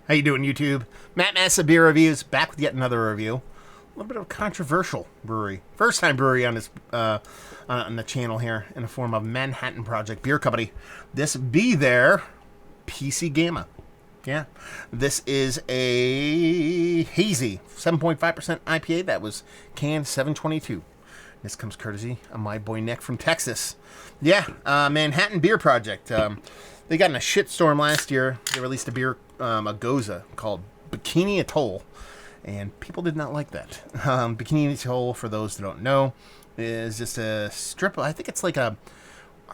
How you doing, YouTube? Matt Massa Beer Reviews, back with yet another review. A little bit of a controversial brewery. First time brewery on this on the channel here in the form of Manhattan Project Beer Company. This be their PC Gamma. Yeah. This is a Hazie 7.5% IPA that was canned 722. This comes courtesy of my boy Nick from Texas. Yeah, Manhattan Beer Project. They got in a shitstorm last year. They released a beer, a Goza, called Bikini Atoll, and people did not like that. Bikini Atoll, for those that don't know, is just a strip. I think it's like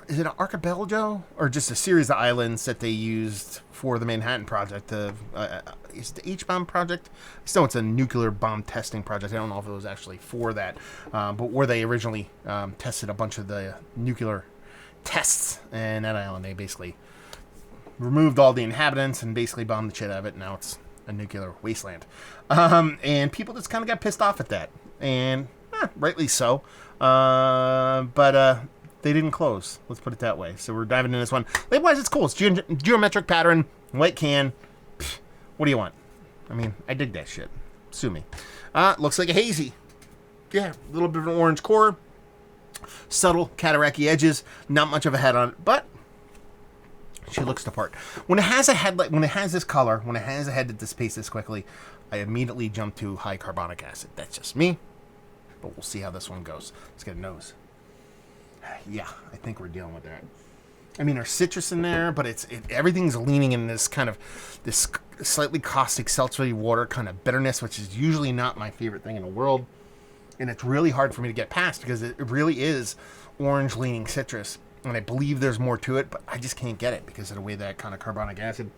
is it an archipelago or just a series of islands that they used for the Manhattan Project? Is it the H-bomb project? I just know it's a nuclear bomb testing project. I don't know if it was actually for that, but where they originally tested a bunch of the nuclear tests in that island, they basically removed all the inhabitants and basically bombed the shit out of it. Now it's a nuclear wasteland. And people just kind of got pissed off at that. And rightly so. But they didn't close. Let's put it that way. So we're diving into this one. Label-wise, it's cool. It's geometric pattern, white can. Pfft, what do you want? I mean, I dig that shit. Sue me. Looks like a hazy. Yeah, a little bit of an orange core. Subtle cataracty edges. Not much of a head on it, but she looks the part. When it has a head, when it has this color, when it has a head that dissipates this quickly, I immediately jump to high carbonic acid. That's just me, but we'll see how this one goes. Let's get a nose. Yeah, I think we're dealing with that. I mean, there's citrus in there, but everything's leaning in this kind of this slightly caustic, seltzery water kind of bitterness, which is usually not my favorite thing in the world, and it's really hard for me to get past because it really is orange-leaning citrus. And I believe there's more to it, but I just can't get it because of the way that kind of carbonic acid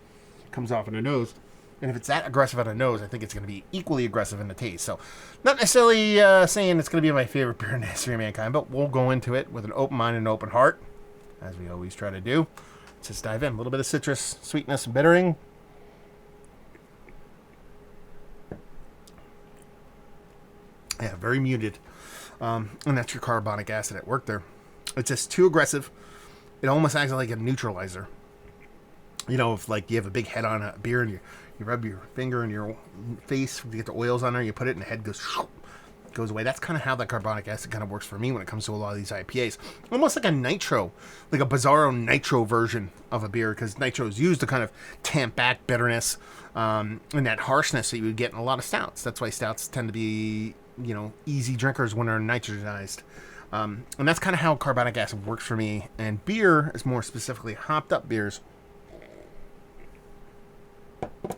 comes off in the nose. And if it's that aggressive on the nose, I think it's going to be equally aggressive in the taste. So, not necessarily saying it's going to be my favorite beer in the history of mankind, but we'll go into it with an open mind and an open heart, as we always try to do. Let's just dive in. A little bit of citrus, sweetness, and bittering. Yeah, very muted. And that's your carbonic acid at work there. It's just too aggressive. It almost acts like a neutralizer. You know, if like you have a big head on a beer and you rub your finger in your face to get the oils on there, you put it and the head goes away. That's kind of how that carbonic acid kind of works for me when it comes to a lot of these IPAs. Almost like a nitro, like a Bizarro nitro version of a beer, because nitro is used to kind of tamp back bitterness and that harshness that you would get in a lot of stouts. That's why stouts tend to be, you know, easy drinkers when they're nitrogenized. And that's kind of how carbonic acid works for me. And beer is more specifically hopped up beers.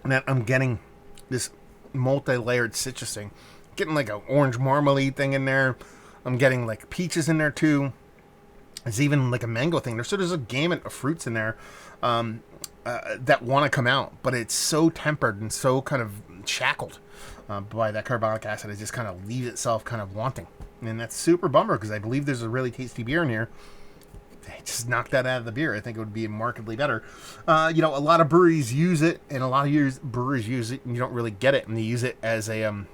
And that I'm getting this multi-layered citrus thing. Getting like an orange marmalade thing in there. I'm getting like peaches in there too. There's even like a mango thing there. So there's a gamut of fruits in there that want to come out. But it's so tempered and so kind of shackled by that carbonic acid. It just kind of leaves itself kind of wanting. And that's super bummer because I believe there's a really tasty beer in here. They just knocked that out of the beer. I think it would be markedly better. You know, a lot of breweries use it, and a lot of breweries use it, and you don't really get it. And they use it as an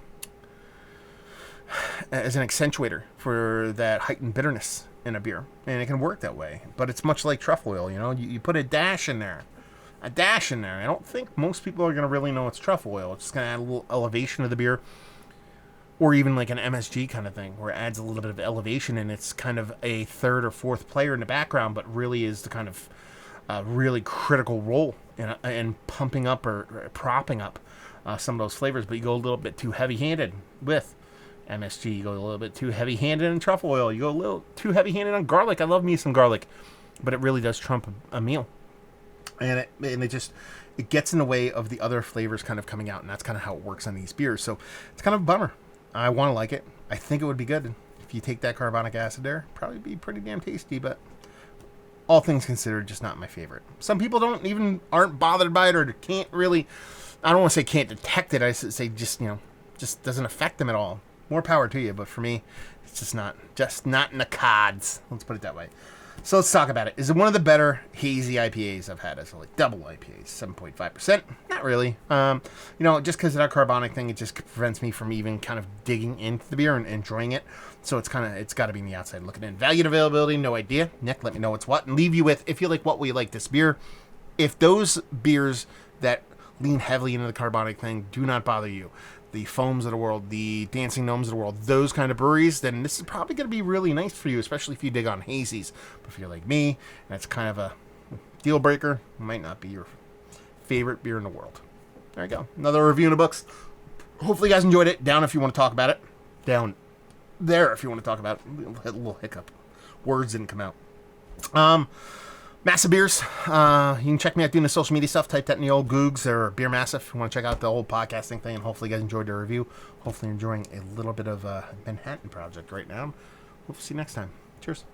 accentuator for that heightened bitterness in a beer, and it can work that way. But it's much like truffle oil. You know, you put a dash in there. I don't think most people are going to really know it's truffle oil. It's just going to add a little elevation to the beer. Or even like an MSG kind of thing, where it adds a little bit of elevation and it's kind of a third or fourth player in the background, but really is the kind of really critical role in pumping up or propping up some of those flavors. But you go a little bit too heavy-handed with MSG. You go a little bit too heavy-handed in truffle oil. You go a little too heavy-handed on garlic. I love me some garlic, but it really does trump a meal. And it gets in the way of the other flavors kind of coming out, and that's kind of how it works on these beers. So it's kind of a bummer. I want to like it. I think it would be good if you take that carbonic acid there. Probably be pretty damn tasty, but all things considered, just not my favorite. Some people aren't bothered by it or can't really, I don't want to say can't detect it. I say just doesn't affect them at all. More power to you, but for me, it's just not in the cards. Let's put it that way. So let's talk about it. Is it one of the better hazy IPAs I've had? As like double IPAs, 7.5%. Not really. Just because of that carbonic thing, it just prevents me from even kind of digging into the beer and enjoying it. So it's got to be on the outside looking in. Value and availability, no idea. Nick, let me know what's what, and leave you with, if you like what we like this beer. If those beers that lean heavily into the carbonic thing, do not bother you. The foams of the world, the dancing gnomes of the world, those kind of breweries, then this is probably going to be really nice for you, especially if you dig on hazies. But if you're like me, that's kind of a deal breaker, might not be your favorite beer in the world. There you go. Another review in the books. Hopefully you guys enjoyed it. Down if you want to talk about it. Down there if you want to talk about it. A little hiccup. Words didn't come out. Massive Beers. You can check me out doing the social media stuff. Type that in the old Googs or Beer Massive if you want to check out the whole podcasting thing. And hopefully you guys enjoyed the review. Hopefully you're enjoying a little bit of Manhattan Project right now. We'll see you next time. Cheers.